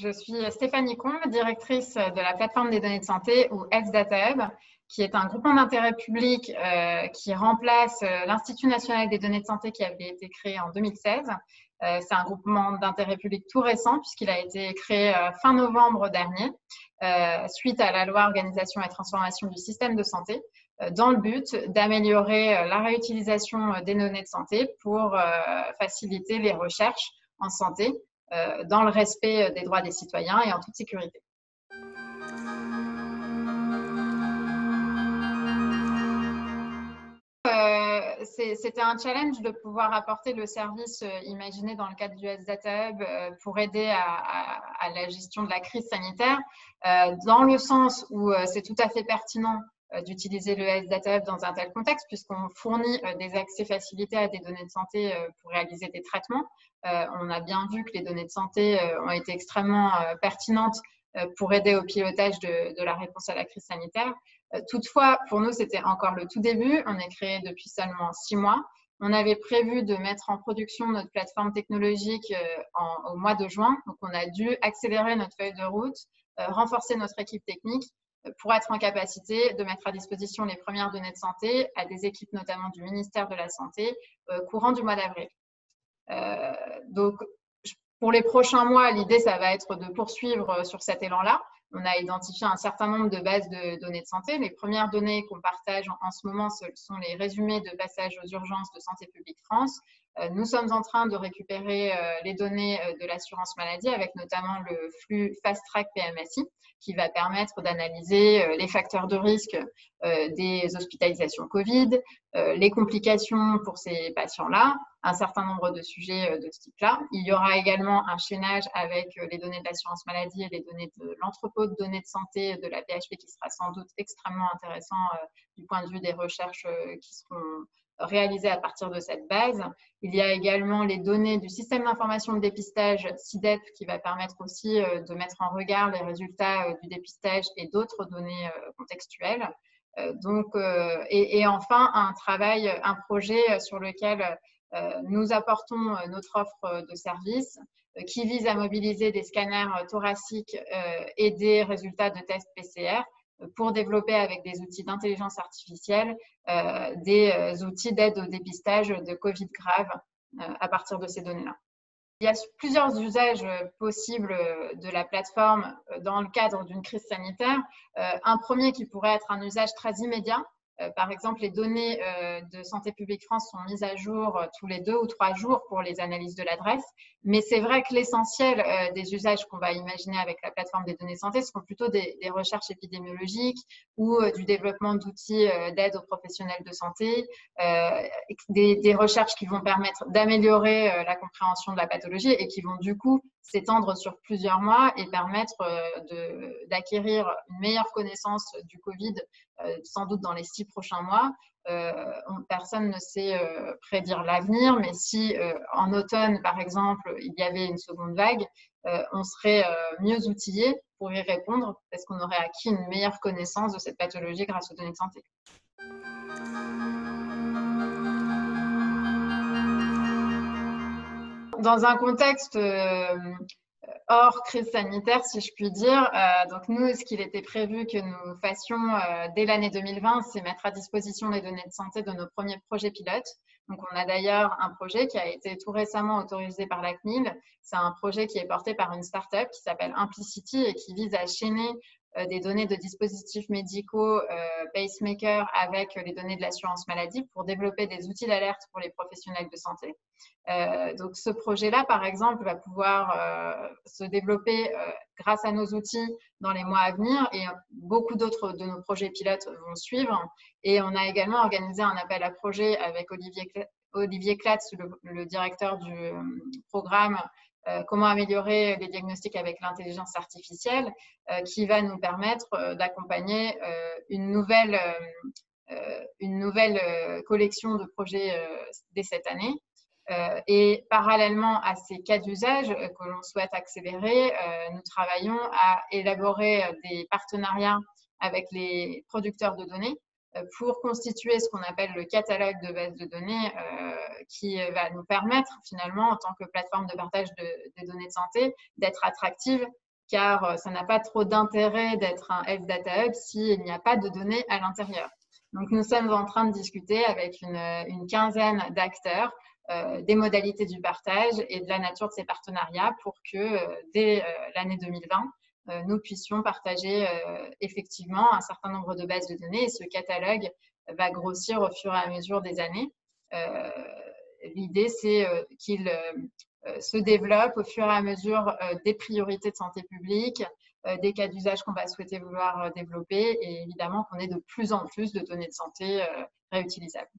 Je suis Stéphanie Combe, directrice de la plateforme des données de santé ou Health Data Hub, qui est un groupement d'intérêt public qui remplace l'Institut national des données de santé qui avait été créé en 2016. C'est un groupement d'intérêt public tout récent puisqu'il a été créé fin novembre dernier suite à la loi Organisation et transformation du système de santé dans le but d'améliorer la réutilisation des données de santé pour faciliter les recherches en santé dans le respect des droits des citoyens et en toute sécurité. C'était un challenge de pouvoir apporter le service imaginé dans le cadre du Health Data Hub pour aider à la gestion de la crise sanitaire, dans le sens où c'est tout à fait pertinent d'utiliser le Health Data Hub dans un tel contexte, puisqu'on fournit des accès facilités à des données de santé pour réaliser des traitements. On a bien vu que les données de santé ont été extrêmement pertinentes pour aider au pilotage de la réponse à la crise sanitaire. Toutefois, pour nous, c'était encore le tout début. On est créé depuis seulement 6 mois. On avait prévu de mettre en production notre plateforme technologique au mois de juin. Donc, on a dû accélérer notre feuille de route, renforcer notre équipe technique pour être en capacité de mettre à disposition les premières données de santé à des équipes notamment du ministère de la Santé courant du mois d'avril. Donc, pour les prochains mois, l'idée, ça va être de poursuivre sur cet élan-là. On a identifié un certain nombre de bases de données de santé. Les premières données qu'on partage en ce moment, ce sont les résumés de passage aux urgences de Santé publique France. Nous sommes en train de récupérer les données de l'assurance maladie avec notamment le flux Fast Track PMSI qui va permettre d'analyser les facteurs de risque des hospitalisations Covid, les complications pour ces patients-là, un certain nombre de sujets de ce type-là. Il y aura également un chaînage avec les données de l'assurance maladie et les données de l'entrepôt de données de santé de la PHP qui sera sans doute extrêmement intéressant du point de vue des recherches qui seront réalisées à partir de cette base. Il y a également les données du système d'information de dépistage SIDEP qui va permettre aussi de mettre en regard les résultats du dépistage et d'autres données contextuelles. Et enfin, un projet sur lequel nous apportons notre offre de service qui vise à mobiliser des scanners thoraciques et des résultats de tests PCR pour développer avec des outils d'intelligence artificielle des outils d'aide au dépistage de Covid grave à partir de ces données-là. Il y a plusieurs usages possibles de la plateforme dans le cadre d'une crise sanitaire. Un premier qui pourrait être un usage très immédiat. Par exemple, les données de Santé publique France sont mises à jour tous les 2 ou 3 jours pour les analyses de l'adresse. Mais c'est vrai que l'essentiel des usages qu'on va imaginer avec la plateforme des données de santé seront plutôt des recherches épidémiologiques ou du développement d'outils d'aide aux professionnels de santé, des recherches qui vont permettre d'améliorer la compréhension de la pathologie et qui vont du coup s'étendre sur plusieurs mois et permettre d'acquérir une meilleure connaissance du Covid, sans doute dans les 6 prochains mois. Personne ne sait prédire l'avenir, mais si en automne, par exemple, il y avait une seconde vague, on serait mieux outillé pour y répondre parce qu'on aurait acquis une meilleure connaissance de cette pathologie grâce aux données de santé. Dans un contexte hors crise sanitaire, si je puis dire. Donc nous, ce qu'il était prévu que nous fassions dès l'année 2020, c'est mettre à disposition les données de santé de nos premiers projets pilotes. Donc on a d'ailleurs un projet qui a été tout récemment autorisé par la CNIL. C'est un projet qui est porté par une start-up qui s'appelle Implicity et qui vise à chaîner des données de dispositifs médicaux, pacemaker, avec les données de l'assurance maladie pour développer des outils d'alerte pour les professionnels de santé. Donc ce projet-là, par exemple, va pouvoir se développer grâce à nos outils dans les mois à venir et beaucoup d'autres de nos projets pilotes vont suivre. Et on a également organisé un appel à projet avec Olivier Clatz, le directeur du programme Comment améliorer les diagnostics avec l'intelligence artificielle, qui va nous permettre d'accompagner une nouvelle collection de projets dès cette année. Et parallèlement à ces cas d'usage que l'on souhaite accélérer, nous travaillons à élaborer des partenariats avec les producteurs de données pour constituer ce qu'on appelle le catalogue de bases de données qui va nous permettre finalement, en tant que plateforme de partage des données de santé, d'être attractive car ça n'a pas trop d'intérêt d'être un Health Data Hub s'il n'y a pas de données à l'intérieur. Donc, nous sommes en train de discuter avec une quinzaine d'acteurs des modalités du partage et de la nature de ces partenariats pour que dès l'année 2020, nous puissions partager effectivement un certain nombre de bases de données et ce catalogue va grossir au fur et à mesure des années. L'idée, c'est qu'il se développe au fur et à mesure des priorités de santé publique, des cas d'usage qu'on va souhaiter vouloir développer et évidemment qu'on ait de plus en plus de données de santé réutilisables.